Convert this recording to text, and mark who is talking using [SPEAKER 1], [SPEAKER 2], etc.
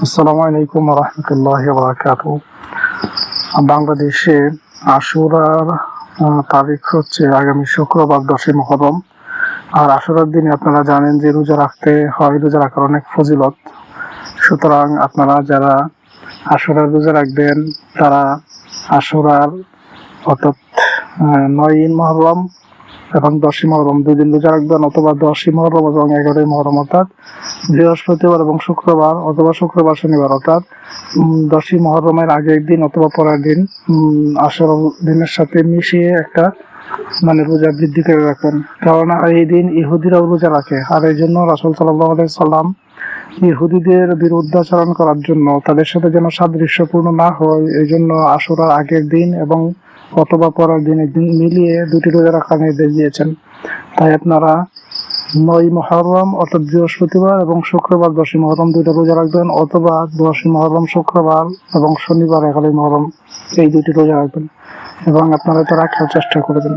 [SPEAKER 1] আসসালামু আলাইকুম রহমতুল্লাহি ওয়া বারাকাতুহু। বাংলাদেশে আশুরার তারিখ হচ্ছে আগামী শুক্রবার 10ই মুহররম। আর আশুরার দিনে আপনারা জানেন যে রোজা রাখতে হয়, রোজা রাখার অনেক ফজিলত। সুতরাং আপনারা যারা আশুরার রোজা রাখবেন তারা আশুরার অর্থাৎ 9ই মুহররম এবং 10ই মুহররম 2 দিন রোজা রাখবেন, অথবা 10ই মুহররম এবং 11ই মুহররম অর্থাৎ বৃহস্পতিবার এবং শুক্রবার, অথবা শুক্রবার শনিবার অর্থাৎ 10ই মুহররমের আগের দিন অথবা পরের দিন আশুরা দিনের সাথে মিশিয়ে একটা রোজা বৃদ্ধি করে রাখবেন। কারণ এই দিন ইহুদিরাও রোজা রাখে, আর এই জন্য রাসূল সাল্লাল্লাহু আলাইহি সাল্লাম ইহুদিদের বিরুদ্ধাচরণ করার জন্য, তাদের সাথে যেন সাদৃশ্যপূর্ণ না হয়, এই জন্য আশুরার আগের দিন এবং অথবা পরের দিনের দিন মিলিয়ে দুটি রোজা রাখার নির্দেশ দিয়েছেন। তাই আপনারা 9ই মুহররম অর্থাৎ বৃহস্পতিবার এবং শুক্রবার 10ই মুহররম দুইটা রোজা রাখবেন, অথবা 10ই মুহররম শুক্রবার এবং শনিবার 11ই মুহররম এই দুটি রোজা রাখবেন, এবং আপনারা এটা রাখার চেষ্টা করবেন।